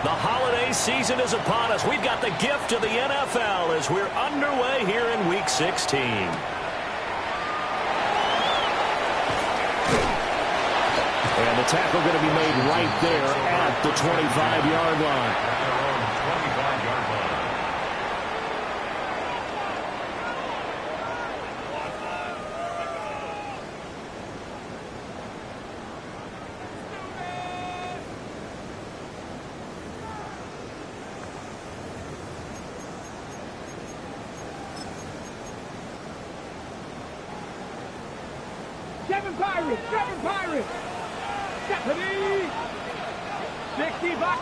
The holiday season is upon us. We've got the gift of the NFL as we're underway here in Week 16. And the tackle going to be made right there at the 25-yard line. Seven Pirates! Stephanie! 65!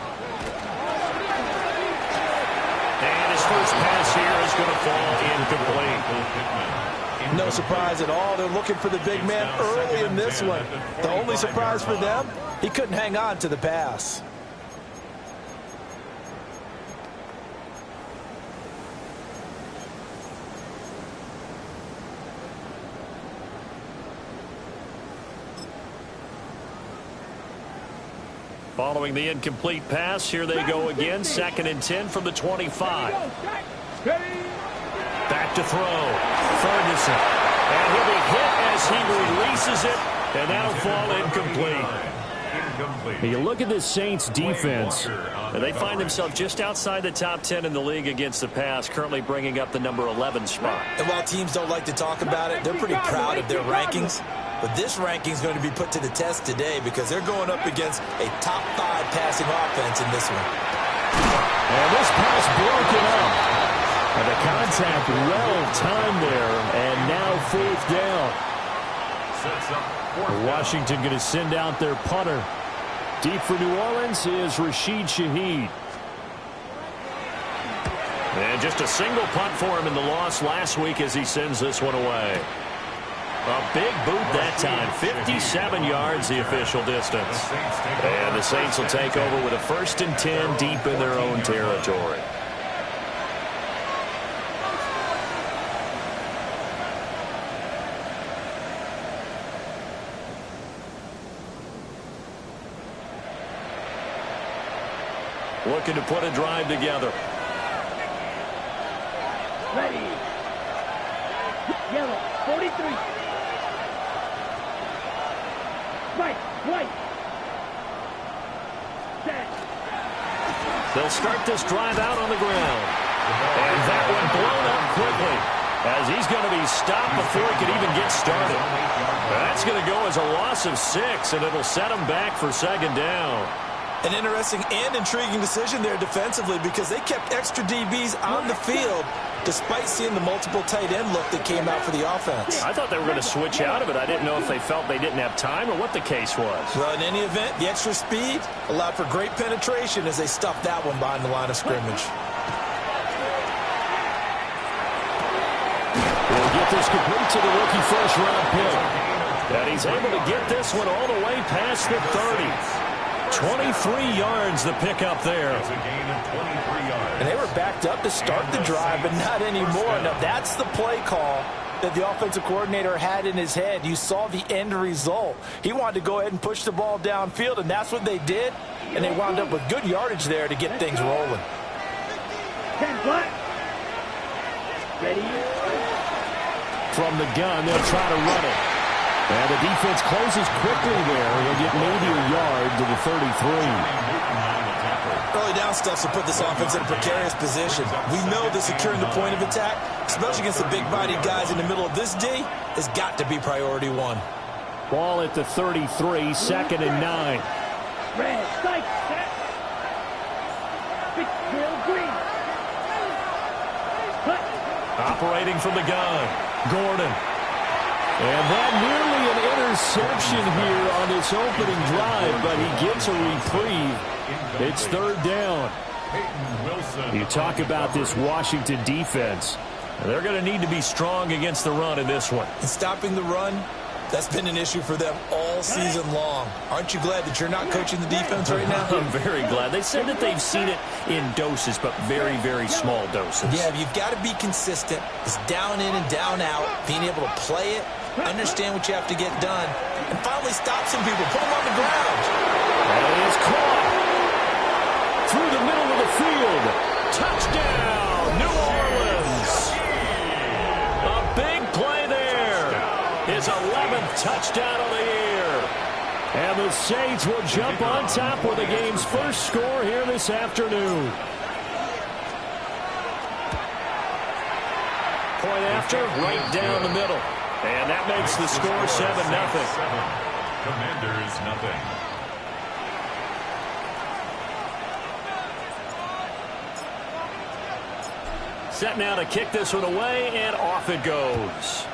And his first pass here is going to fall incomplete. No surprise at all. They're looking for the big man early in this one. The only surprise for them, he couldn't hang on to the pass. Following the incomplete pass, here they go again. 2nd and 10 from the 25. Back to throw. Ferguson. And he'll be hit as he releases it, and that'll fall incomplete. You look at this Saints defense, and they find themselves just outside the top 10 in the league against the pass, currently bringing up the number 11 spot. And while teams don't like to talk about it, they're pretty proud of their rankings. But this ranking is going to be put to the test today because they're going up against a top 5 passing offense in this one. And this pass broken up. And the contact well-timed there. And now 4th down. Washington going to send out their punter. Deep for New Orleans is Rashid Shaheed. And just a single punt for him in the loss last week as he sends this one away. A big boot that time. 57 yards the official distance. And the Saints will take over with a 1st and 10 deep in their own territory. Looking to put a drive together. Ready. Yellow. 43. White. Set. They'll start this drive out on the ground. And that one blown up quickly as he's going to be stopped before he can even get started. That's going to go as a loss of 6, and it'll set him back for 2nd down. An interesting and intriguing decision there defensively because they kept extra DBs on the field despite seeing the multiple tight end look that came out for the offense. I thought they were going to switch out of it. I didn't know if they felt they didn't have time or what the case was. Well, in any event, the extra speed allowed for great penetration as they stuffed that one behind the line of scrimmage. We'll get this complete to the rookie first-round pick. And he's able to get this one all the way past the 30. 23 yards the pickup there. And they were backed up to start the drive, but not anymore. Now, that's the play call that the offensive coordinator had in his head. You saw the end result. He wanted to go ahead and push the ball downfield, and that's what they did. And they wound up with good yardage there to get things rolling. 10 black. Ready. From the gun, they'll try to run it. And the defense closes quickly there. They'll get maybe a yard to the 33. Early down stuff to put this offense in a precarious position. We know that securing the point of attack, especially against the big-bodied guys in the middle of this D, has got to be priority 1. Ball at the 33, 2nd and 9. Red, strike, set. Fitzgerald Green. Cut. Operating from the gun, Gordon. And that nearly an interception here on this opening drive, but he gets a reprieve. It's 3rd down. You talk about this Washington defense. They're going to need to be strong against the run in this one. And stopping the run, that's been an issue for them all season long. Aren't you glad that you're not coaching the defense right now? I'm very glad. They said that they've seen it in doses, but very, very small doses. Yeah, you've got to be consistent. It's down in and down out, being able to play it, understand what you have to get done, and finally stop some people, put them on the ground. And it is caught through the touchdown on the year. And the Saints will jump on top with the game's first score here this afternoon. Point after, right down the middle. And that makes the score 7-0. Commanders nothing. Set now to kick this one away, and off it goes.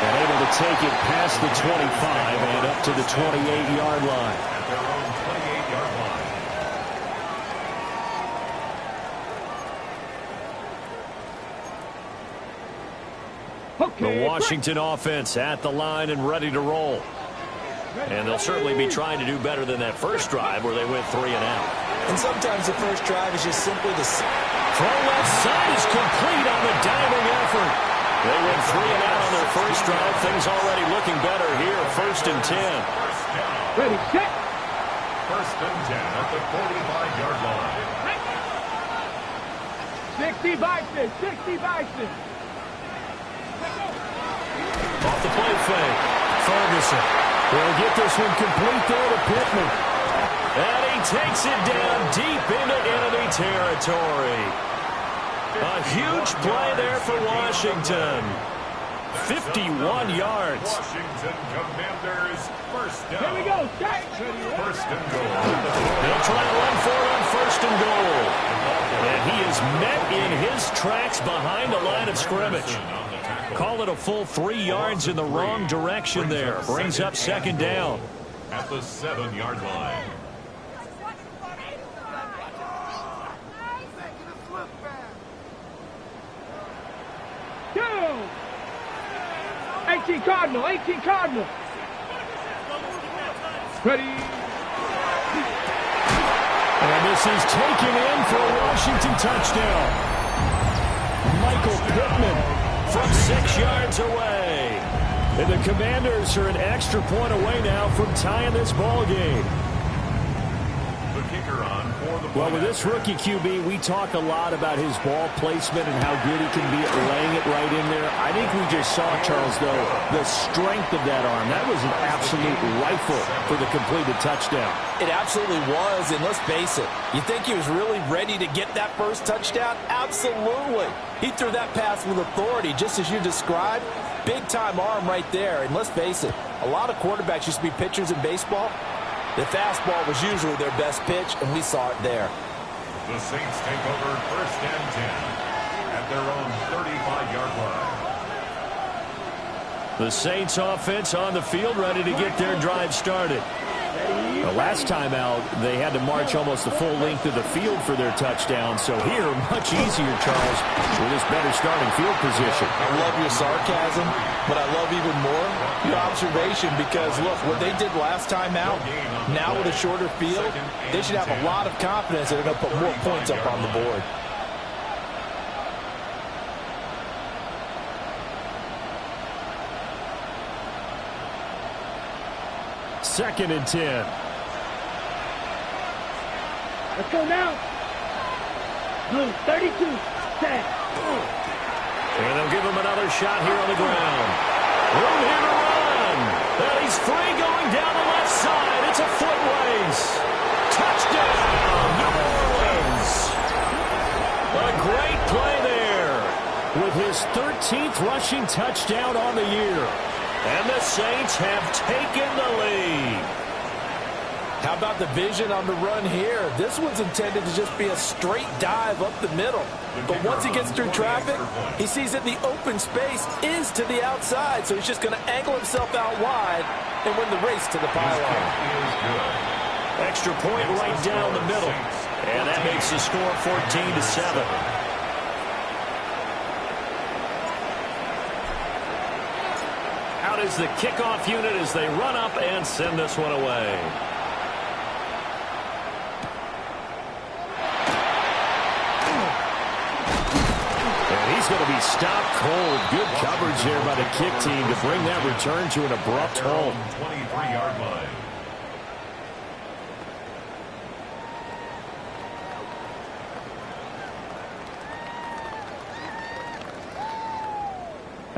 And able to take it past the 25 and up to the 28-yard line. At their own 28-yard line. The Washington offense at the line and ready to roll. And they'll certainly be trying to do better than that first drive where they went 3 and out. And sometimes the first drive is just simply the... Throw left side is complete on the diving effort. They went 3 and out on their first drive. Things already looking better here. 1st and 10. Ready, set. 1st and 10 at the 45-yard line. 60 Bison, 60 Bison. Off the play fake. Ferguson will get this one complete there to Pittman. And he takes it down deep into enemy territory. A huge play there for Washington. 51 yards. Washington Commanders, 1st down. Here we go, set. 1st and goal. They'll try to run for it on 1st and goal. And he is met in his tracks behind the line of scrimmage. Call it a full 3 yards in the wrong direction there. Brings up 2nd down. At the 7-yard line. Go. 18 Cardinal, 18 Cardinal. Ready. And this is taken in for a Washington touchdown. Michael Pittman from 6 yards away. And the Commanders are an extra point away now from tying this ball game. The kicker on for the Well, with this rookie QB, we talk a lot about his ball placement and how good he can be at laying it right in there. I think we just saw, Charles, though, the strength of that arm. That was an absolute rifle for the completed touchdown. It absolutely was, and let's face it, you think he was really ready to get that first touchdown? Absolutely. He threw that pass with authority, just as you described. Big-time arm right there, and let's face it, a lot of quarterbacks used to be pitchers in baseball. The fastball was usually their best pitch, and we saw it there. The Saints take over 1st and 10 at their own 35-yard line. The Saints offense on the field ready to get their drive started. The last time out, they had to march almost the full length of the field for their touchdown. So here, much easier, Charles, with this better starting field position. I love your sarcasm, but I love even more your observation because, look, what they did last time out, now with a shorter field, they should have a lot of confidence that they're going to put more points up on the board. Second and 10. Let's go now. Blue, 32, set. And they'll give him another shot here on the ground. Room here to run. And he's free going down the left side. It's a foot race. Touchdown, New Orleans. A great play there with his 13th rushing touchdown on the year. And the Saints have taken the lead. How about the vision on the run here? This one's intended to just be a straight dive up the middle. But once he gets through traffic, he sees that the open space is to the outside. So he's just going to angle himself out wide and win the race to the pylon. Extra point right down the middle. And that makes the score 14-7. Out is the kickoff unit as they run up and send this one away. And he's going to be stopped cold. Good coverage there by the kick team to bring that return to an abrupt halt. 23-yard line.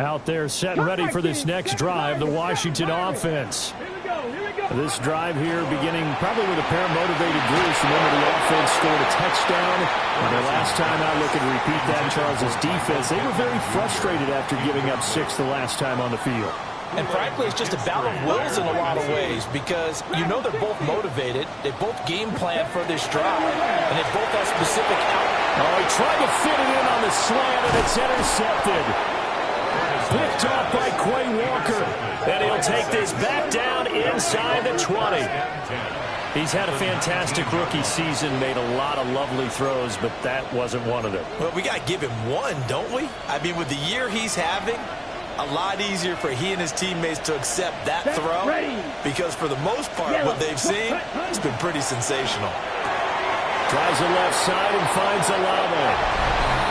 Out there set and ready for this next drive, the Washington offense. This drive here beginning probably with a pair of motivated Bruce. Remember, the offense scored a touchdown. And their last time out, looking to repeat that, Charles' defense, they were very frustrated after giving up 6 the last time on the field. And frankly, it's just a battle of wills in a lot of ways because you know they're both motivated. They both game plan for this drive, and they both have specific outlets. Oh, he tried to fit it in on the slant, and it's intercepted. Picked off by Quay Walker. And he'll take this back down inside the 20. He's had a fantastic rookie season, made a lot of lovely throws, but that wasn't one of them. Well, we got to give him one, don't we? I mean, with the year he's having, a lot easier for he and his teammates to accept that throw because for the most part, what they've seen, it's been pretty sensational. Tries the left side and finds Olave.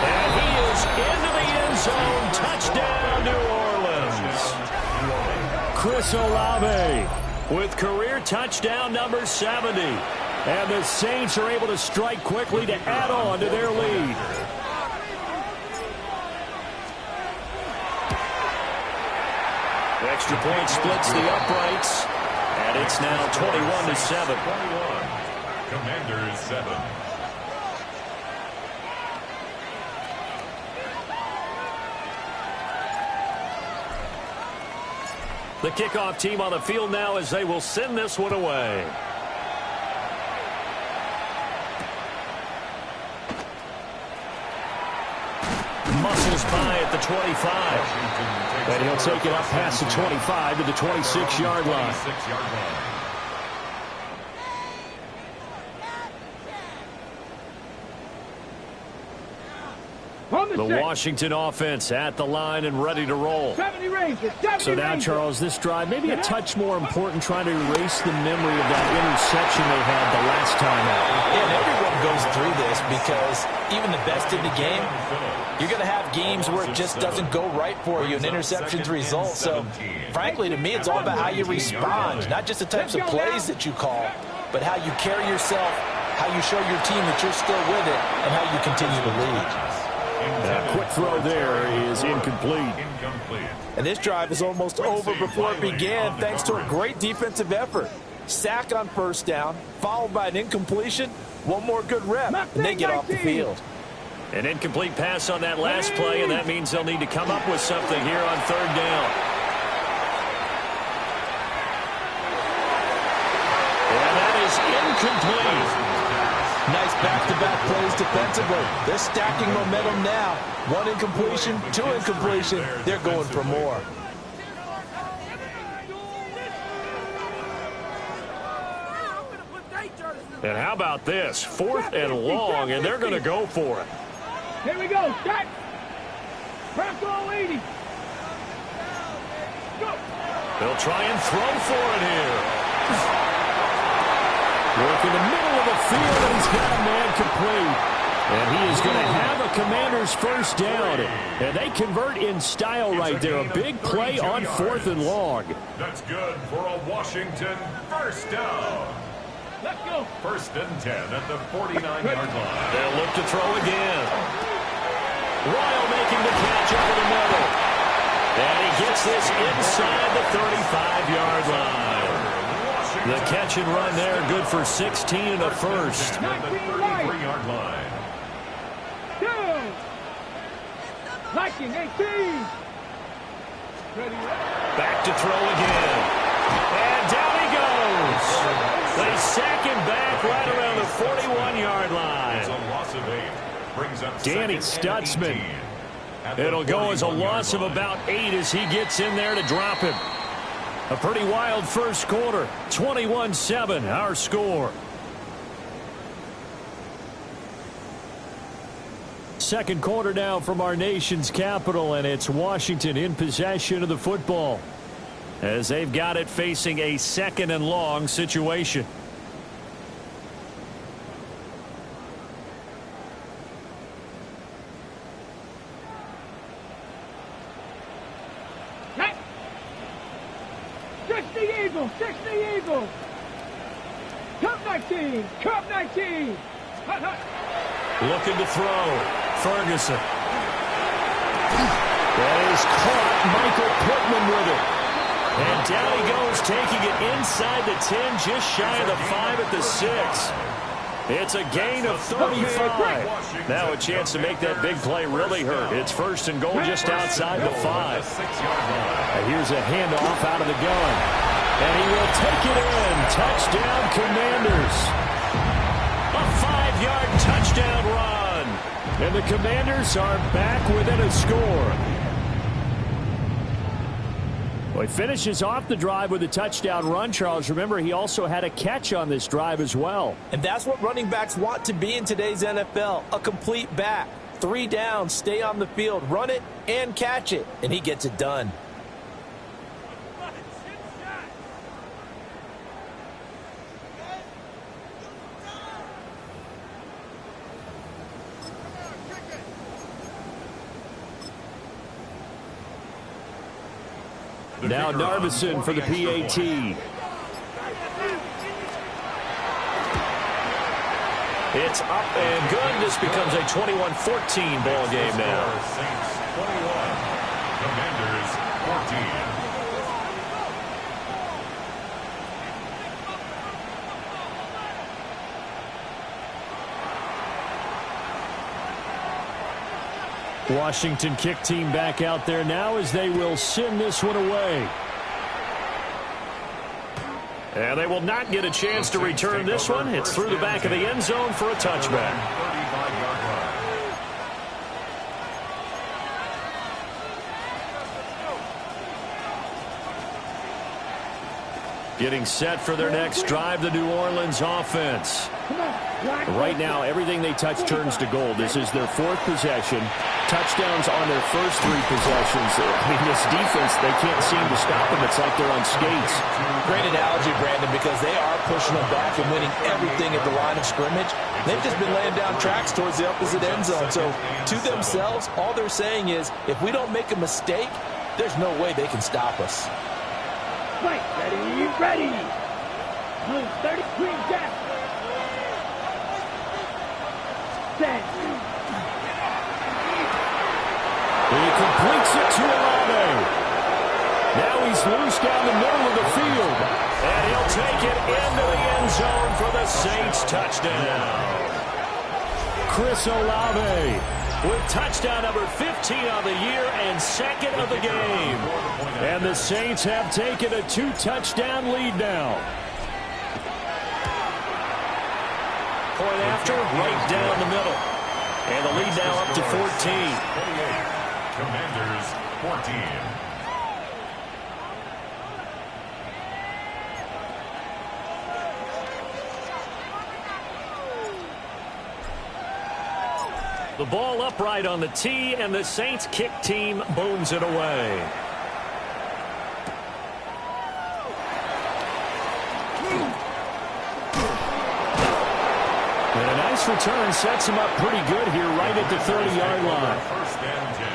And he is into the end zone. Touchdown, New Orleans. Chris Olave with career touchdown number 70. And the Saints are able to strike quickly to add on to their lead. Extra point splits the uprights. And it's now 21-7. Commanders 7. The kickoff team on the field now as they will send this one away. Muscles by at the 25. And he'll take it up past the 25 to the 26-yard line. The Washington offense at the line and ready to roll. So now, Charles, this drive maybe a touch more important, trying to erase the memory of that interception they had the last time out. And everyone goes through this because even the best in the game, you're going to have games where it just doesn't go right for you, and interceptions result. So, frankly, to me, it's all about how you respond, not just the types of plays that you call, but how you carry yourself, how you show your team that you're still with it, and how you continue to lead. A quick throw there is incomplete. And this drive is almost over before it began thanks to a great defensive effort. Sack on first down, followed by an incompletion, one more good rep, and they get off the field. An incomplete pass on that last play, and that means they'll need to come up with something here on third down. And that is incomplete. Nice back-to-back plays defensively. They're stacking momentum now. One incompletion, two incompletion. They're going for more. And how about this? 4th and long, and they're going to go for it. Here we go. Start. Bronco 80. Go. They'll try and throw for it here. Work in the middle of the field, and he's got a man complete. And he is going to have a Commander's first down. And they convert in style right there. A big play on 4th and long. That's good for a Washington first down. Let's go. 1st and 10 at the 49-yard line. They'll look to throw again. Ryle making the catch over the middle. And he gets this inside the 35-yard line. The catch and run there, good for 16 and a first. At the 33-yard line. Liking 18. Back to throw again. And down he goes. They sack him back right around the 41-yard line. It's a loss of 8. Brings up Danny Stutzman. It'll go as a loss of about 8 as he gets in there to drop him. A pretty wild first quarter. 21-7, our score. Second quarter now from our nation's capital, and it's Washington in possession of the football as they've got it facing a 2nd and long situation. Cup 19. Cup 19. Looking to throw. Ferguson. That is caught Michael Pittman with it. And down he goes, taking it inside the 10, just shy of the 5 at the 6. It's a gain of 35. Now a chance to make that big play really hurt. It's first and goal just outside the 5. And here's a handoff out of the gun. And he will take it in. Touchdown, Commanders. A 5-yard touchdown run. And the Commanders are back within a score. Well, he finishes off the drive with a touchdown run, Charles. Remember, he also had a catch on this drive as well. And that's what running backs want to be in today's NFL, a complete back. 3 downs, stay on the field, run it, and catch it. And he gets it done. Now Narveson for the PAT. It's up and good. This becomes a 21-14 ball game now. Saints 21, Commanders 14. Washington kick team back out there now as they will send this one away. And they will not get a chance to return this one. It's through the back of the end zone for a touchback. 35-yard line. Getting set for their next drive, the New Orleans offense. Right now, everything they touch turns to gold. This is their 4th possession. Touchdowns on their first 3 possessions. I mean, this defense, they can't seem to stop them. It's like they're on skates. Great analogy, Brandon, because they are pushing them back and winning everything at the line of scrimmage. They've just been laying down tracks towards the opposite end zone. So, to themselves, all they're saying is, if we don't make a mistake, there's no way they can stop us. Right, ready. 30, green jack. Set. He completes it to Olave. Now he's loose down the middle of the field. And he'll take it into the end zone for the Saints touchdown. Chris Olave with touchdown number 15 on the year and 2nd of the game. And the Saints have taken a 2-touchdown lead now. Point after, right down the middle. And the lead now up to 14. 28, Commanders 14. The ball upright on the tee, and the Saints kick team booms it away. And a nice return sets him up pretty good here right at the 30-yard line. First and 10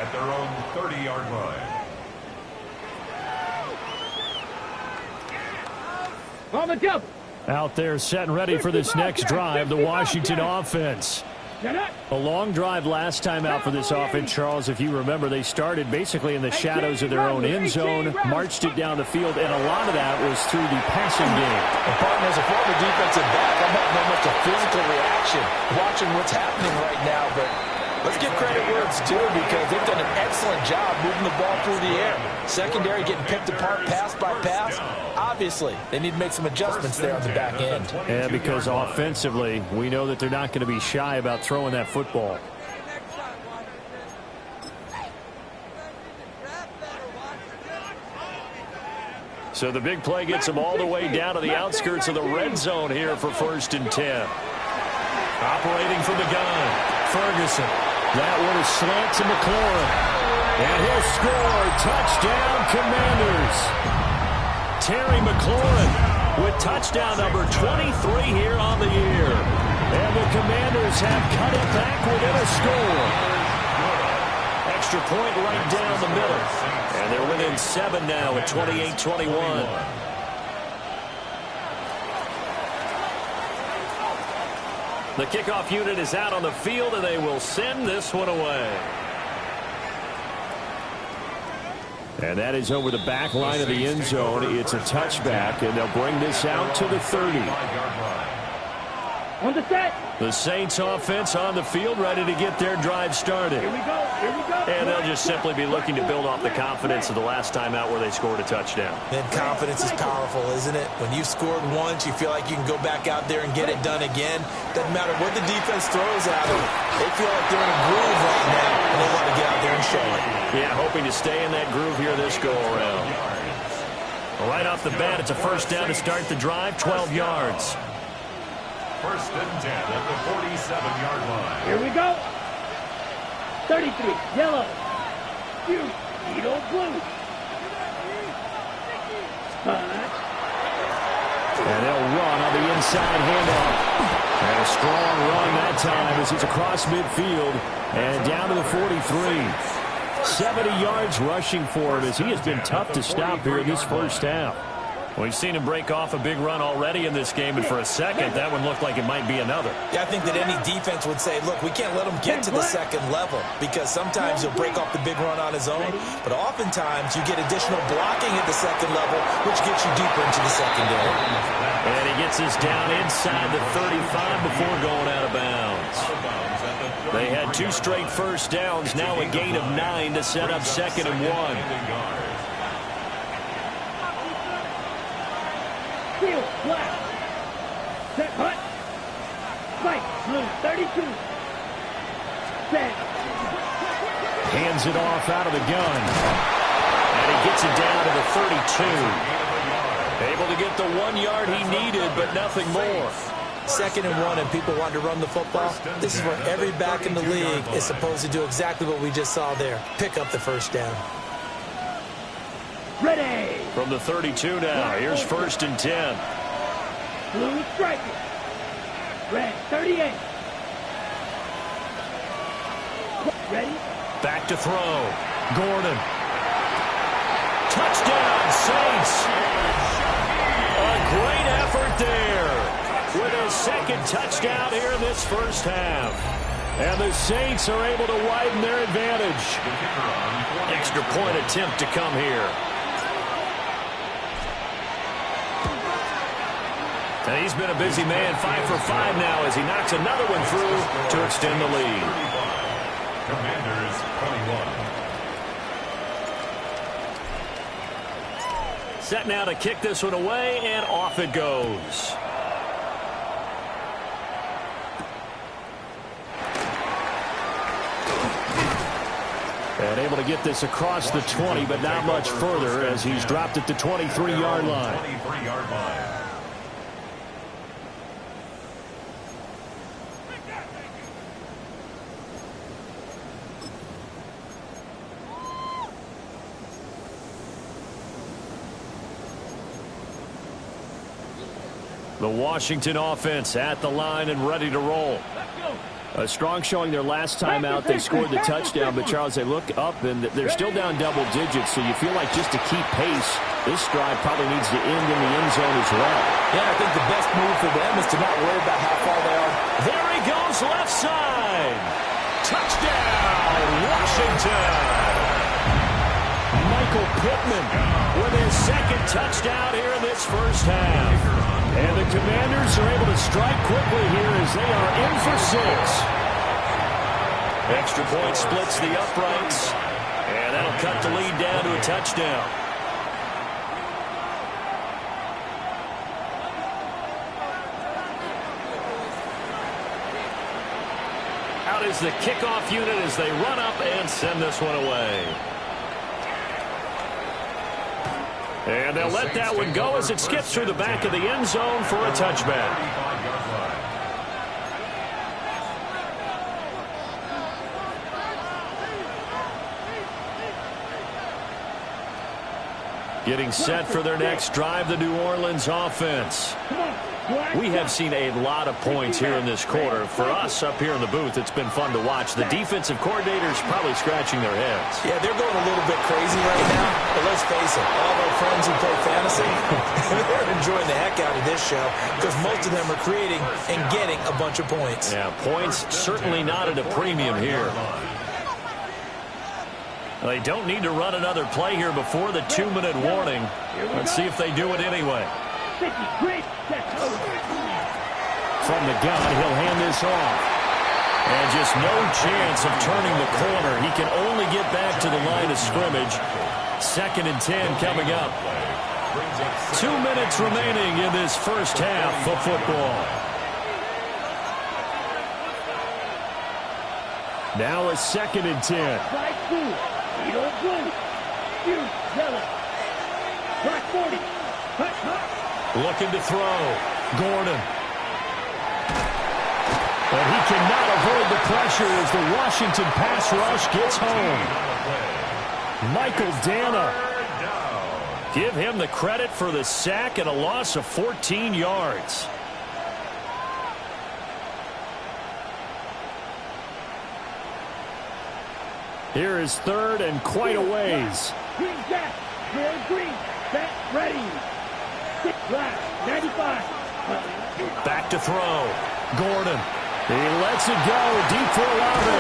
at their own 30-yard line. On the double. Out there set and ready for this next drive, the Washington offense. A long drive last time out for this offense, Charles. If you remember, they started basically in the shadows of their own end zone, marched it down the field, and a lot of that was through the passing game. And partner, as a former defensive back, I'm not know much a physical reaction watching what's happening right now, but let's give credit where it's due because they've done an excellent job moving the ball through the air. Secondary getting picked apart pass by pass. Obviously, they need to make some adjustments there on the back end. And because offensively, we know that they're not going to be shy about throwing that football. So the big play gets them all the way down to the outskirts of the red zone here for 1st and 10. Operating from the gun, Ferguson. That one is slant to McLaurin. And he'll score. Touchdown, Commanders. Terry McLaurin with touchdown number 23 here on the year. And the Commanders have cut it back within a score. Extra point right down the middle. And they're within 7 now at 28-21. The kickoff unit is out on the field, and they will send this one away. And that is over the back line of the end zone. It's a touchback, and they'll bring this out to the 30. On the set. The Saints offense on the field, ready to get their drive started. Here we go. Here we go. And they'll just simply be looking to build off the confidence of the last time out where they scored a touchdown. And confidence is powerful, isn't it? When you've scored once, you feel like you can go back out there and get it done again. Doesn't matter what the defense throws at them. They feel like they're in a groove right now, and they want to get out there and show it. Yeah, hoping to stay in that groove here this go-around. Right off the bat, it's a first down to start the drive, 12 yards. First and 10 at the 47-yard line. Here we go. 33, yellow. Edo blue. And they'll run on the inside handoff. And a strong run that time as he's across midfield and down to the 43. 70 yards rushing for him as he has been tough to stop here in this first half. We've seen him break off a big run already in this game, and for a second, that one looked like it might be another. Yeah, I think that any defense would say, look, we can't let him get to the second level because sometimes he'll break off the big run on his own, but oftentimes you get additional blocking at the second level, which gets you deeper into the secondary. And he gets us down inside the 35 before going out of bounds. They had 2 straight first downs, now a gain of 9 to set up 2nd and 1. Field, black. Set, hut. Spike, blue, 32. Set. Hands it off out of the gun. And he gets it down to the 32. Able to get the 1 yard he needed, but nothing more. 2nd and 1 and people want to run the football. This is where every back in the league is supposed to do exactly what we just saw there. Pick up the first down. Ready. From the 32 now, here's 1st and 10. Blue striker. Red, 38. Ready. Back to throw. Gordon. Touchdown, Saints. A great effort there with his 2nd touchdown here in this first half. And the Saints are able to widen their advantage. Extra point attempt to come here. And he's been a busy man, 5 for 5 now as he knocks another one through to extend the lead. Commanders 21. Set now to kick this one away, and off it goes. And able to get this across the 20, but not much further as he's dropped at the 23-yard line. 23-yard line. The Washington offense at the line and ready to roll. A strong showing their last time out. They scored the touchdown, but, Charles, they look up, and they're still down double digits, so you feel like just to keep pace, this drive probably needs to end in the end zone as well. Yeah, I think the best move for them is to not worry about how far they are. There he goes, left side. Touchdown, Washington. Michael Pittman with his 2nd touchdown here in this first half. And the Commanders are able to strike quickly here as they are in for 6. Extra point splits the uprights. And that'll cut the lead down to a touchdown. Out is the kickoff unit as they run up and send this one away. And they'll let that one go as it skips through the back of the end zone for a touchback. Getting set for their next drive, the New Orleans offense. We have seen a lot of points here in this quarter. For us up here in the booth, it's been fun to watch. The defensive coordinators probably scratching their heads. Yeah, they're going a little bit crazy right now. But let's face it, all their friends who play fantasy, they're enjoying the heck out of this show because most of them are creating and getting a bunch of points. Yeah, points certainly not at a premium here. They don't need to run another play here before the 2-minute warning. Let's see if they do it anyway. From the gun, he'll hand this off. And just no chance of turning the corner. He can only get back to the line of scrimmage. 2nd and 10 coming up. 2 minutes remaining in this first half of football. Now a 2nd and 10. Looking to throw. Gordon. But he cannot avoid the pressure as the Washington pass rush gets home. Michael Dana. Give him the credit for the sack and a loss of 14 yards. Here is 3rd and quite a ways. Green jack, green, set, ready. 95. Back to throw. Gordon. He lets it go deep for Olave.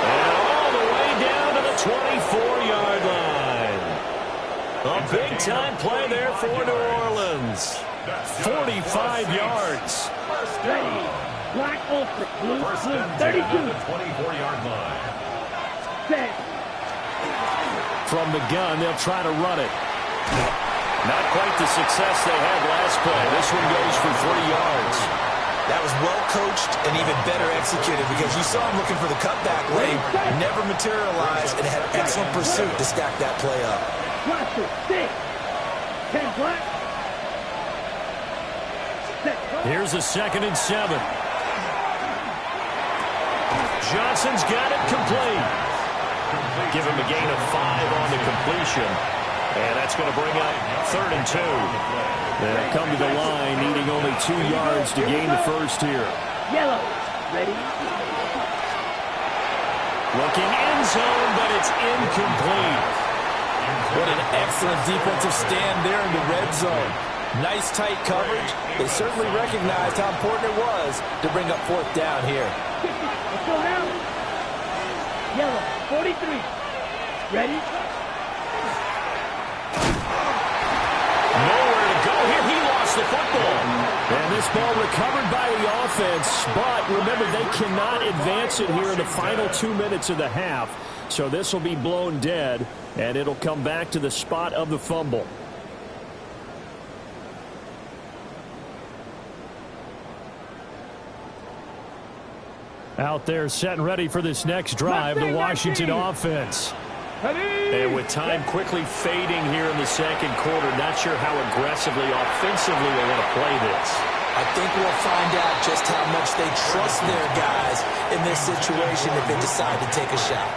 And all the way down to the 24-yard line. A big-time play there for New Orleans. 45 yards. Ready. Black ultra. Blue, 32. 24-yard line. Set. From the gun, they'll try to run it. Not quite the success they had last play. This one goes for 3 yards. That was well coached and even better executed because you saw him looking for the cutback lane, never materialized, and had excellent pursuit to stack that play up. Cluster, 6. 10 black. Here's a 2nd and 7. Johnson's got it complete. Give him a gain of 5 on the completion. And that's going to bring up 3rd and 2. They'll come to the line, needing only 2 yards to gain the first here. Yellow. Ready. Looking end zone, but it's incomplete. What an excellent defensive stand there in the red zone. Nice tight coverage. They certainly recognized how important it was to bring up 4th down here. Let's go now. Yellow. 43. Ready. Nowhere to go here. He lost the football. And this ball recovered by the offense. But remember, they cannot advance it here in the final 2 minutes of the half. So this will be blown dead, and it'll come back to the spot of the fumble. Out there set and ready for this next drive, the Washington offense. And with time quickly fading here in the second quarter, not sure how aggressively, offensively they want to play this. I think we'll find out just how much they trust their guys in this situation if they decide to take a shot.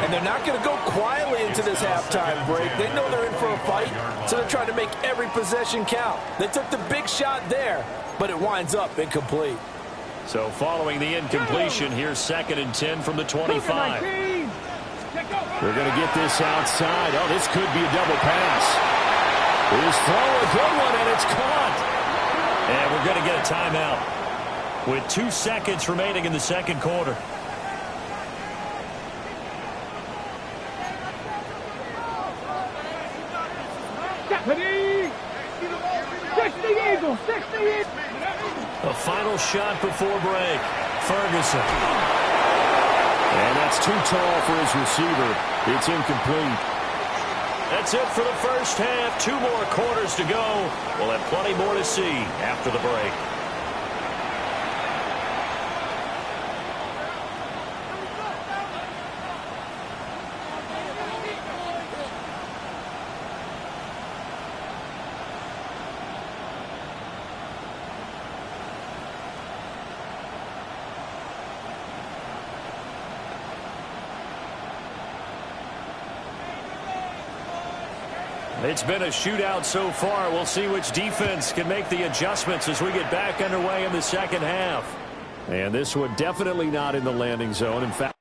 And they're not going to go quietly into this halftime break. They know they're in for a fight, so they're trying to make every possession count. They took the big shot there, but it winds up incomplete. So following the incompletion, here's 2nd and 10 from the 25. They're going to get this outside. Oh, this could be a double pass. He's throwing a good one, and it's caught. And we're going to get a timeout with 2 seconds remaining in the second quarter. A final shot before break. Ferguson. And that's too tall for his receiver. It's incomplete. That's it for the first half. 2 more quarters to go. We'll have plenty more to see after the break. It's been a shootout so far. We'll see which defense can make the adjustments as we get back underway in the second half. And this one definitely not in the landing zone. In fact,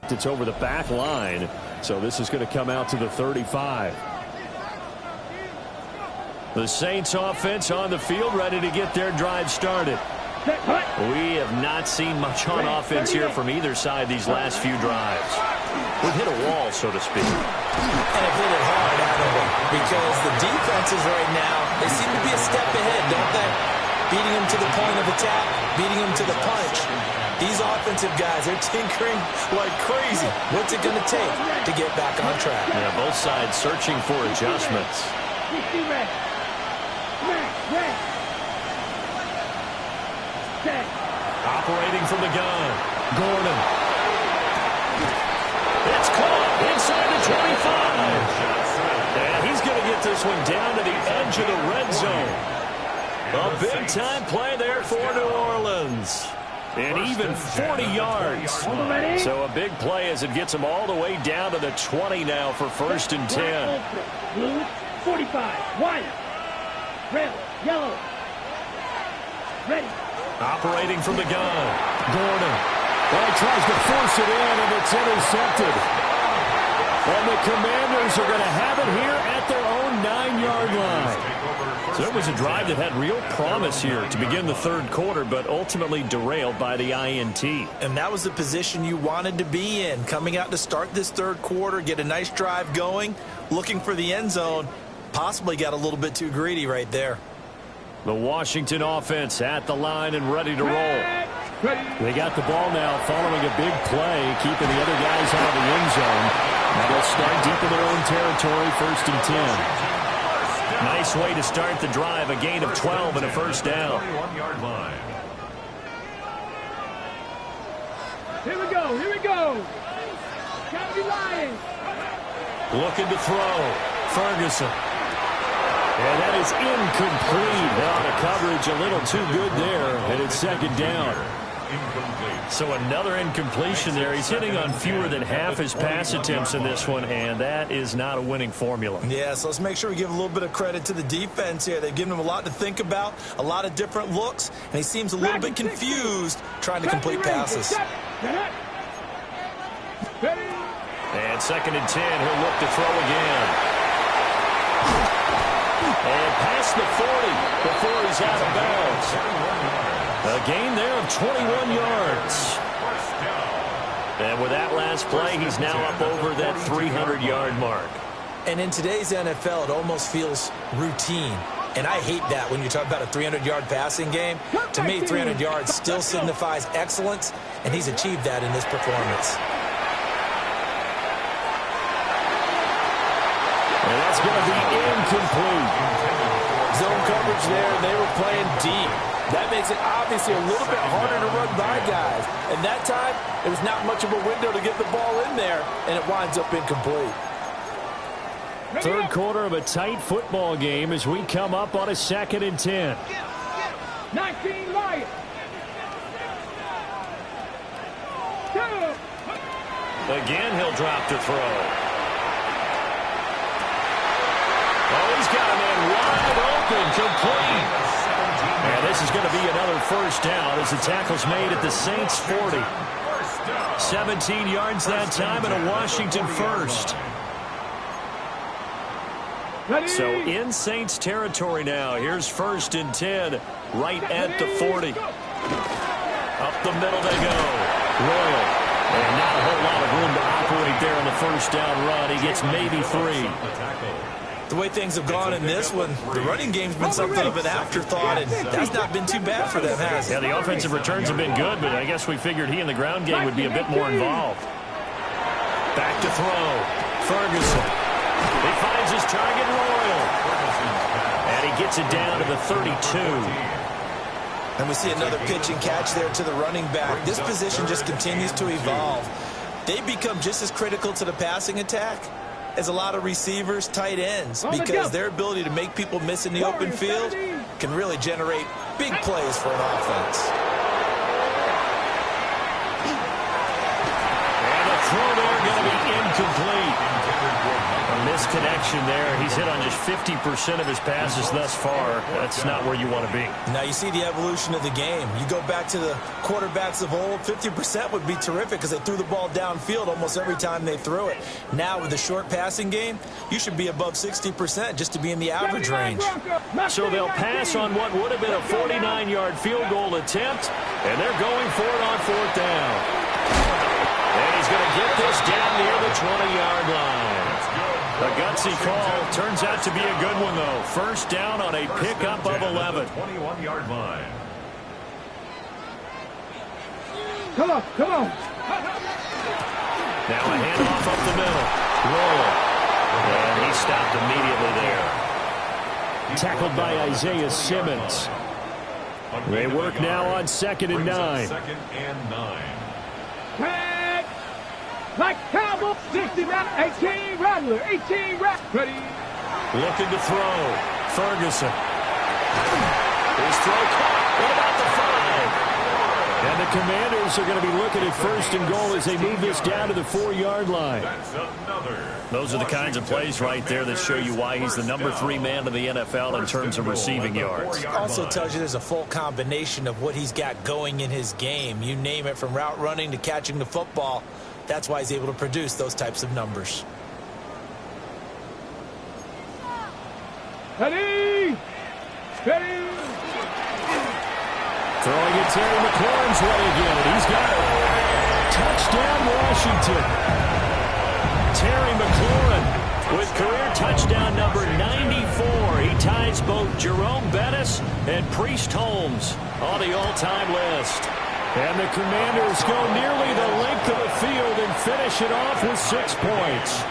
It's over the back line, so this is going to come out to the 35. The Saints offense on the field, ready to get their drive started. We have not seen much on offense here from either side these last few drives. We've hit a wall, so to speak. And have hit it hard out of them, because the defenses right now, they seem to be a step ahead, don't they? Beating them to the point of attack, beating them to the punch. These offensive guys, they're tinkering like crazy. What's it going to take to get back on track? Yeah, both sides searching for adjustments. Operating from the gun, Gordon. It's caught inside the 25. And he's going to get this one down to the edge of the red zone. A big-time play there for New Orleans. And even 40 yards. So a big play as it gets them all the way down to the 20 now for 1st and 10. Blue, 45, white, red, yellow, ready. Operating from the gun, Gordon. Well, he tries to force it in, and it's intercepted. And the Commanders are going to have it here at their own 9-yard line. So it was a drive that had real promise here to begin the 3rd quarter, but ultimately derailed by the INT. And that was the position you wanted to be in, coming out to start this 3rd quarter, get a nice drive going, looking for the end zone. Possibly got a little bit too greedy right there. The Washington offense at the line and ready to roll. They got the ball now following a big play, keeping the other guys out of the end zone. Now they'll start deep in their own territory, 1st and 10. Nice way to start the drive, a gain of 12 and a 1st down. Here we go, here we go. County Lions. Looking to throw, Ferguson. And that is incomplete. Now the coverage a little too good there, and it's 2nd down. So another incompletion there. He's hitting on fewer than half his pass attempts in this one, and that is not a winning formula. Yeah, so let's make sure we give a little bit of credit to the defense here. They've given him a lot to think about, a lot of different looks, and he seems a little bit confused trying to complete passes. And 2nd and 10, he'll look to throw again. And past the 40 before he's out of bounds. A gain there of 21 yards. And with that last play, he's now up over that 300-yard mark. And in today's NFL, it almost feels routine. And I hate that when you talk about a 300-yard passing game. To me, 300 yards still signifies excellence, and he's achieved that in this performance. And that's going to be incomplete. Zone coverage there, and they were playing deep. That makes it obviously a little bit harder to run by guys. And that time, it was not much of a window to get the ball in there, and it winds up incomplete. 3rd quarter of a tight football game as we come up on a 2nd and 10. 19 Lions. Again, he'll drop to throw. Oh, he's got a man wide open, complete. And this is going to be another 1st down as the tackle's made at the Saints 40. 17 yards that time and a Washington 1st. So in Saints territory now. Here's 1st and 10 right at the 40. Up the middle they go. Royal. And not a whole lot of room to operate there on the 1st down run. He gets maybe 3. The way things have gone in this one, the running game's been something of an afterthought, and that's not been too bad for them, has it? Yeah, the offensive returns have been good, but I guess we figured he in the ground game would be a bit more involved. Back to throw. Ferguson. He finds his target, Royal. And he gets it down to the 32. And we see another pitch and catch there to the running back. This position just continues to evolve. They become just as critical to the passing attack as a lot of receivers, tight ends, because their ability to make people miss in the open field can really generate big plays for an offense. And the throw there going to be incomplete. A misconnection there. He's hit on just 50% of his passes thus far. That's not where you want to be. Now you see the evolution of the game. You go back to the quarterbacks of old, 50% would be terrific because they threw the ball downfield almost every time they threw it. Now with the short passing game, you should be above 60% just to be in the average range. So they'll pass on what would have been a 49-yard field goal attempt, and they're going for it on 4th down. And he's going to get this down near the 20-yard line. A gutsy call. Turns out to be a good one, though. First down on a pickup of 11. 21-yard line. Come on, come on. Now a handoff up the middle. Roll. And he stopped immediately there. Tackled by Isaiah Simmons. They work now on 2nd and 9. 2nd and 9. Tag. Like Cowboy. 60 round, 18 Rattler. 18 Rattler. Ready. Looking to throw. Ferguson. His throw caught. What about the 5? And the Commanders are going to be looking at 1st and goal as they move this down to the 4-yard line. That's another. Those are the kinds of plays right there that show you why he's the number 3 man in the NFL in terms of receiving yards. Also tells you there's a full combination of what he's got going in his game. You name it, from route running to catching the football. That's why he's able to produce those types of numbers. Ready. Ready. Throwing it Terry McLaurin's way again. He's got it. Touchdown, Washington. Terry McLaurin with career touchdown number 94. He ties both Jerome Bettis and Priest Holmes on the all-time list. And the Commanders go nearly the length of the field and finish it off with 6 points. 35-35.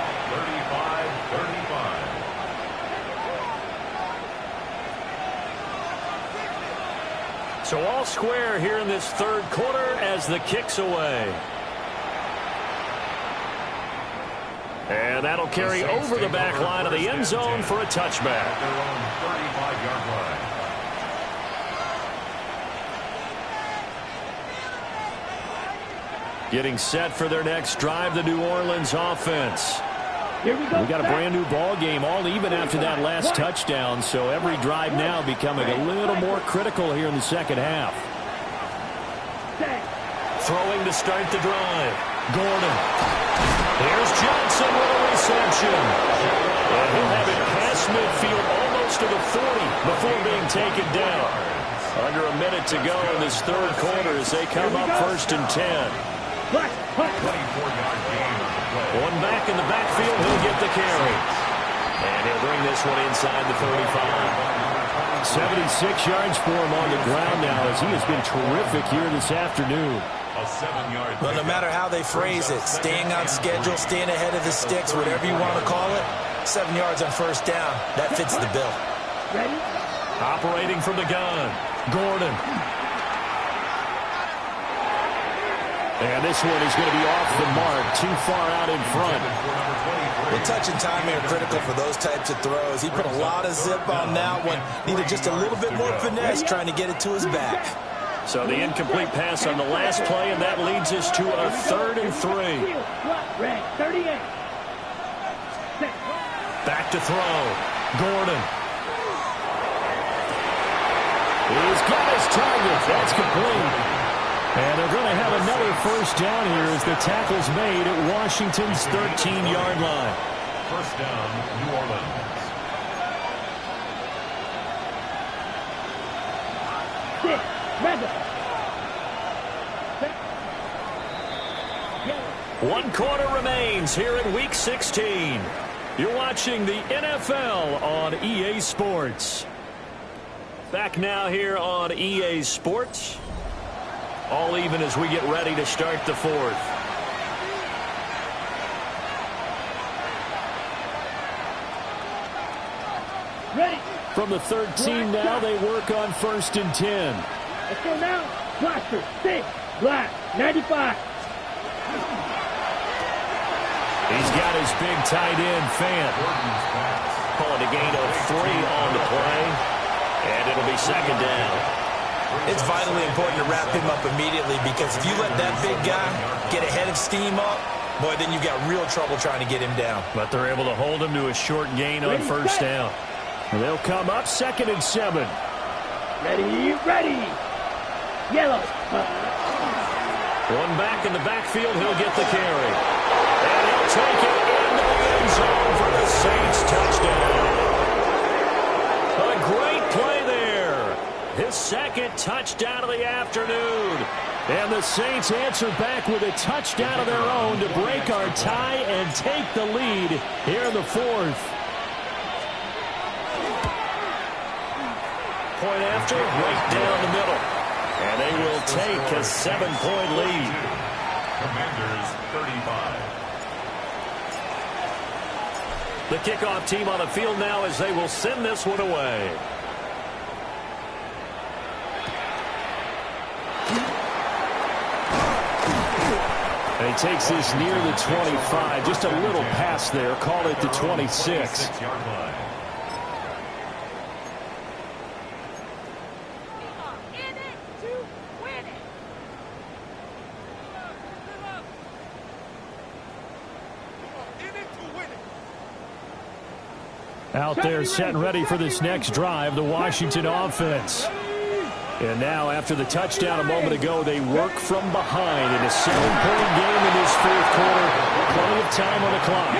So all square here in this 3rd quarter as the kick's away. And that'll carry over the back line of the end zone for a touchback. At their own 35-yard line. Getting set for their next drive, the New Orleans offense. Here we go. We got a brand new ball game, all even after that last touchdown, so every drive now becoming a little more critical here in the 2nd half. Throwing to start the drive. Gordon. Here's Johnson with a reception. And he'll have it past midfield almost to the 40 before being taken down. Under a minute to go in this 3rd quarter as they come up 1st and 10. 24-yard gain on the play. One back in the backfield, he'll get the carry. And he'll bring this one inside the 35. 76 yards for him on the ground now as he has been terrific here this afternoon. A 7-yard. Well, no matter how they phrase it, staying on schedule, staying ahead of the sticks, whatever you want to call it, 7 yards on 1st down, that fits the bill. Ready. Operating from the gun, Gordon. And this one is going to be off the mark, too far out in front. The touch and timing are critical for those types of throws. He put a lot of zip on that one. Needed just a little bit more finesse trying to get it to his back. So the incomplete pass on the last play, and that leads us to a 3rd and 3. Red, 38. Back to throw. Gordon. He's got his target. That's complete. And they're going to have another 1st down here as the tackle's made at Washington's 13-yard line. 1st down, New Orleans. One quarter remains here in Week 16. You're watching the NFL on EA Sports. Back now here on EA Sports. All even as we get ready to start the 4th. Ready. From the 13 now, they work on 1st and 10. Let's go now. Blaster, 6, black, 95. He's got his big tight end, Fant. Calling a gain of 3 on the play. And it'll be 2nd down. It's vitally important to wrap him up immediately because if you let that big guy get a head of steam up, boy, then you've got real trouble trying to get him down. But they're able to hold him to a short gain on first down. And they'll come up 2nd and 7. Ready. Yellow. One back in the backfield, he'll get the carry. And he'll take it into the end zone for the Saints touchdown. A great play there. His 2nd touchdown of the afternoon. And the Saints answer back with a touchdown of their own to break our tie and take the lead here in the 4th. Point after, right down the middle. And they will take a 7-point lead. Commanders 35. The kickoff team on the field now as they will send this one away. And he takes this near the 25. Just a little pass there. Call it the 26. Out there set and ready for this next drive, the Washington offense. And now, after the touchdown a moment ago, they work from behind in a 7-point game in this 4th quarter. Plenty of time on the clock.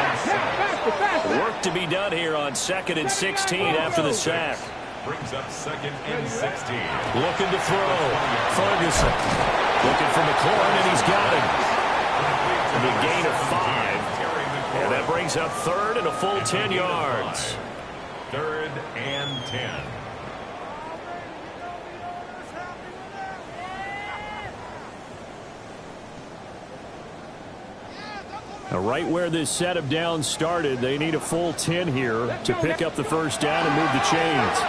Work to be done here on 2nd and 16 after the sack. Brings up 2nd and 16. Looking to throw. Ferguson looking for McLaurin, and he's got him. The gain of 5. And that brings up 3rd and a full 10 yards. 3rd and 10. Now, right where this set of downs started, they need a full 10 here to pick up the first down and move the chains.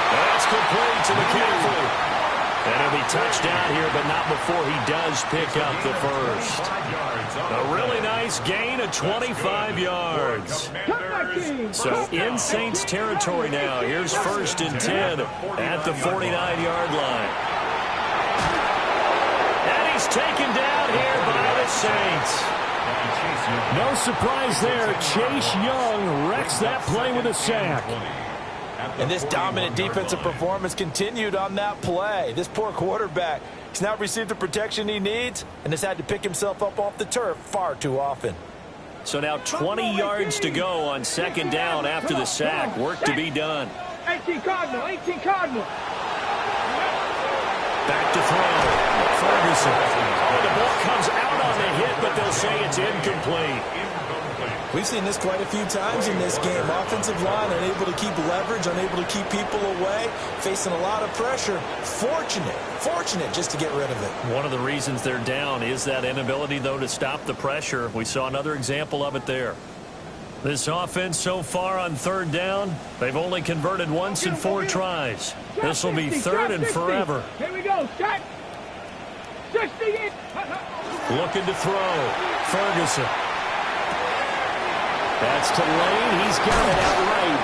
That's complete to McCaffrey. And he'll be touched down here, but not before he does pick up the first. A really nice gain of 25 yards. So in Saints territory now. Here's 1st and 10 at the 49-yard line. And he's taken down here by the Saints. No surprise there. Chase Young wrecks that play with a sack. And this dominant defensive performance continued on that play. This poor quarterback, he's not received the protection he needs and has had to pick himself up off the turf far too often. So now 20 yards to go on 2nd down after the sack. Work to be done. 18 Cardinal. Back to throw. Ferguson. Oh, the ball comes out on the hit, but they'll say it's incomplete. We've seen this quite a few times in this game. Offensive line unable to keep leverage, unable to keep people away, facing a lot of pressure. Fortunate just to get rid of it. One of the reasons they're down is that inability, though, to stop the pressure. We saw another example of it there. This offense so far on 3rd down, they've only converted once in 4 tries. This will be 3rd and forever. Here we go. Shot. 60. Looking to throw. Ferguson. That's to Lane. He's got it outright.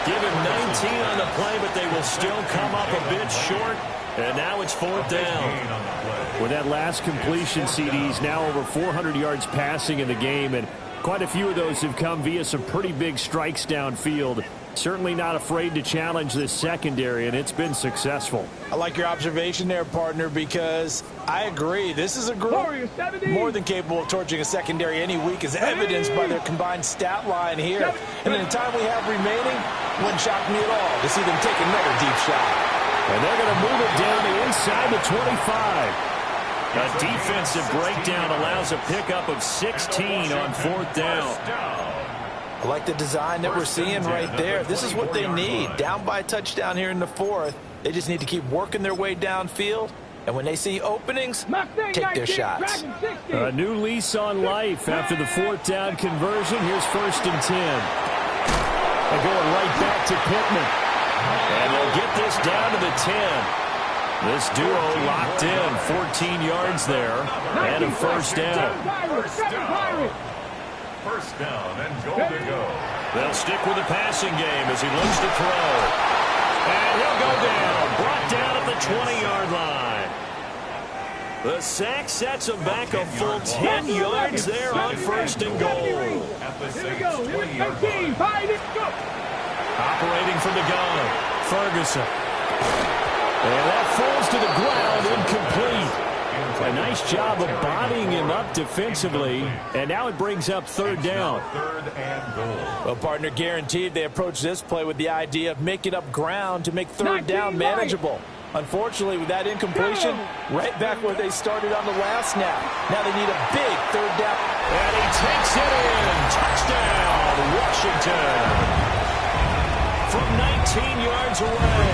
Give him 19 on the play, but they will still come up a bit short. And now it's 4th down. With that last completion, CD's now over 400 yards passing in the game, and quite a few of those have come via some pretty big strikes downfield. Certainly not afraid to challenge this secondary, and it's been successful. I like your observation there, partner, because I agree. This is a group more than capable of torching a secondary any week, as evidenced by their combined stat line here. And in the time we have remaining, wouldn't shock me at all to see them take another deep shot. And they're going to move it down to inside the 25. A defensive breakdown allows a pickup of 16 on 4th down. I like the design that we're seeing right there. This is what they need. Down by a touchdown here in the 4th. They just need to keep working their way downfield. And when they see openings, take their shots. A new lease on life after the 4th down conversion. Here's 1st and 10. They're going right back to Pittman. And they'll get this down to the 10. This duo locked in. 14 yards there. And a 1st down. First down and goal to go. They'll stick with the passing game as he looks to throw. And he'll go down. Brought down at the 20-yard line. The sack sets him back a full 10 yards there on first and goal. Here we go. 13, 5, let's go. Operating from the gun, Ferguson. And that falls to the ground, incomplete. A nice job of bodying him up defensively, and now it brings up third down. Third and goal. Well, partner, guaranteed they approach this play with the idea of making up ground to make third down manageable. Unfortunately, with that incompletion, right back where they started on the last snap. Now they need a big third down. And he takes it in. Touchdown, Washington. From 19 yards away.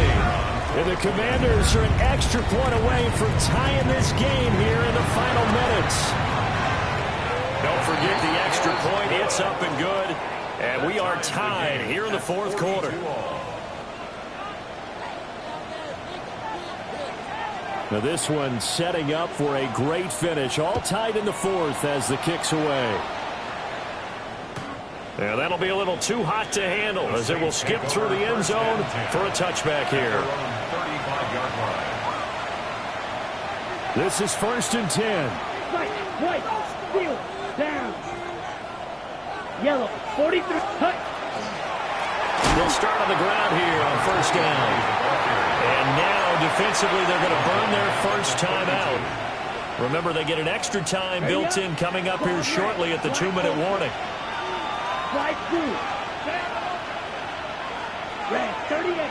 And the Commanders are an extra point away from tying this game here in the final minutes. Don't forget the extra point. It's up and good. And we are tied here in the fourth quarter. Now this one setting up for a great finish. All tied in the fourth as the kick's away. And that'll be a little too hot to handle as it will skip through the end zone for a touchback here. This is first and 10. White, steal, down. Yellow, 43, cut. They'll start on the ground here on first down. And now defensively they're going to burn their first time out. Remember, they get an extra time built in coming up here shortly at the 2-minute warning. Slide through. Red, 38.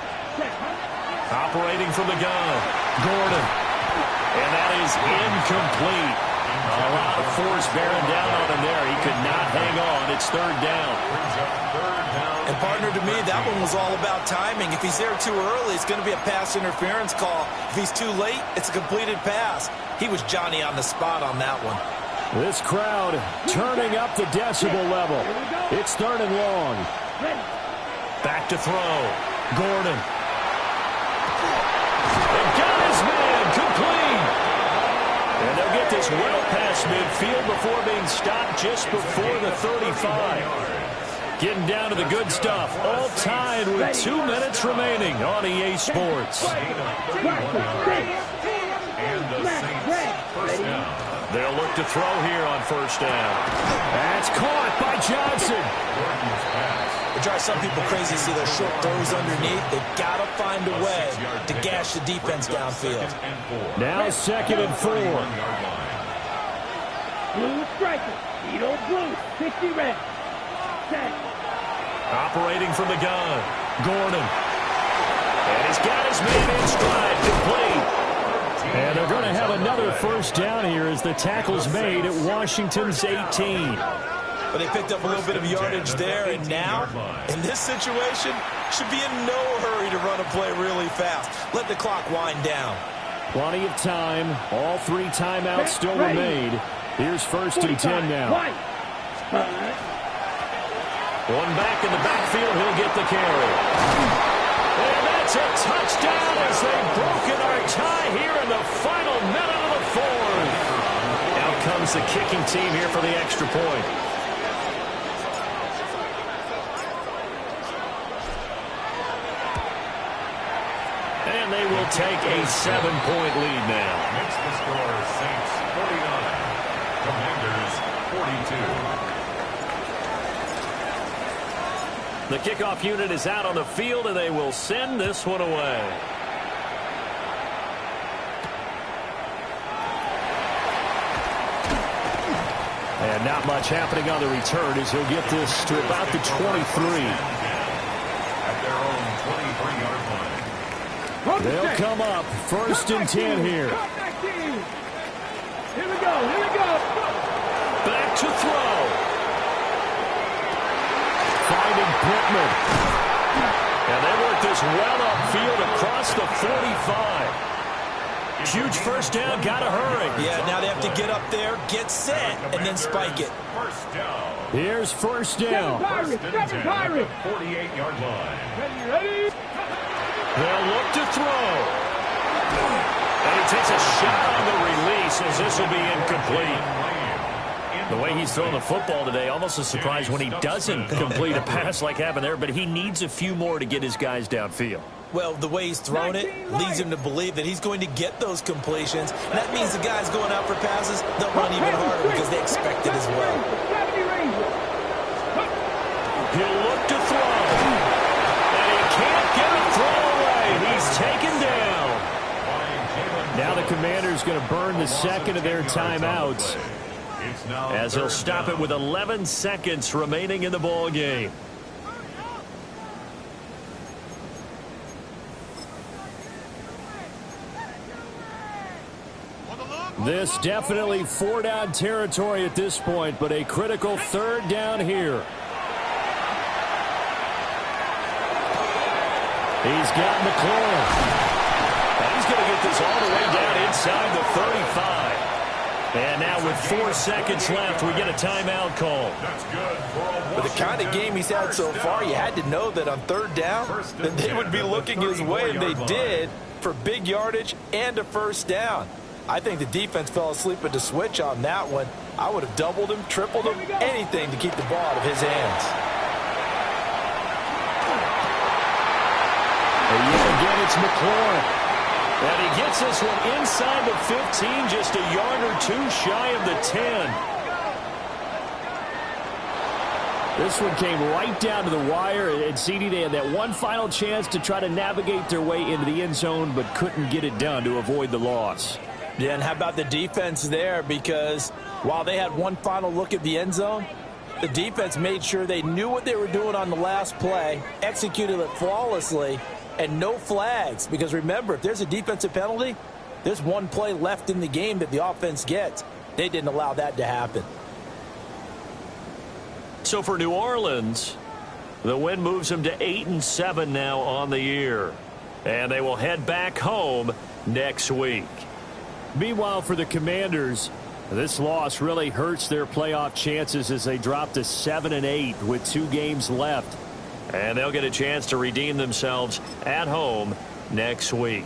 Operating from the gun, Gordon. And that is incomplete. A lot of force bearing down on him there. He could not hang on. It's third down. And partner, to me, that one was all about timing. If he's there too early, it's going to be a pass interference call. If he's too late, it's a completed pass. He was Johnny on the spot on that one. This crowd turning up the decibel level. It's third and long. Back to throw. Gordon. And got his man complete. And they'll get this well past midfield before being stopped just before the 35. Getting down to the good stuff. All tied with 2 minutes remaining on EA Sports. And the Saints first down. They'll look to throw here on first down. That's caught by Johnson. It drives some people crazy to see those short throws underneath. They've got to find a way to gash the defense downfield. Now second and 4. Blue striker, Edo blue, 60 red. Set. Operating from the gun, Gordon. And he's got his man in stride, complete. And they're going to have another first down here as the tackle's made at Washington's 18. But they picked up a little bit of yardage there, and now, in this situation, should be in no hurry to run a play really fast. Let the clock wind down. Plenty of time. All 3 timeouts still remain. Here's first and 10 now. One back in the backfield. He'll get the carry. And that's a touchdown as they've broken our tie here in the final minute of the fourth. Out comes the kicking team here for the extra point. And they will take a 7-point lead now. Makes the score Saints 49, Commanders 42. The kickoff unit is out on the field, and they will send this one away. And not much happening on the return as he'll get this to about the 23. At their own 23-yard line. They'll come up first and 10 here. Here we go. Back to throw. Finding Pittman. And they work this well upfield across the 45. Huge first down, gotta hurry. Yeah, now they have to get up there, get set, and then spike it. First down. Here's first down. Seven Pirates. 48-yard line. Ready? They'll look to throw. And he takes a shot on the release as this will be incomplete. The way he's throwing the football today, almost a surprise when he doesn't complete a pass like happened there, but he needs a few more to get his guys downfield. Well, the way he's thrown it leads him to believe that he's going to get those completions. And that means the guys going out for passes, they'll run even harder because they expect it as well. He'll look to throw. And he can't get a throw away. He's taken down. Now the Commander's going to burn the second of their timeouts, as he'll stop it with 11 seconds remaining in the ball game. This definitely 4-down territory at this point, but a critical 3rd down here. He's got McLaurin. And he's going to get this all the way down inside the 35. And now with 4 seconds left, we get a timeout call. With the kind of game he's had so far, you had to know that on 3rd down, that they would be looking his way, and they did, for big yardage and a 1st down. I think the defense fell asleep at the switch on that one. I would have doubled him, tripled him, anything to keep the ball out of his hands. And yet again, it's McLaurin. And he gets this one inside the 15, just a yard or 2 shy of the 10. This one came right down to the wire, and CD, they had that one final chance to try to navigate their way into the end zone, but couldn't get it done to avoid the loss. Yeah, and how about the defense there? Because while they had one final look at the end zone, the defense made sure they knew what they were doing on the last play, executed it flawlessly, and no flags. Because remember, if there's a defensive penalty, there's one play left in the game that the offense gets. They didn't allow that to happen. So for New Orleans, the win moves them to 8-7 now on the year. And they will head back home next week. Meanwhile, for the Commanders, this loss really hurts their playoff chances as they drop to 7-8 with 2 games left. And they'll get a chance to redeem themselves at home next week.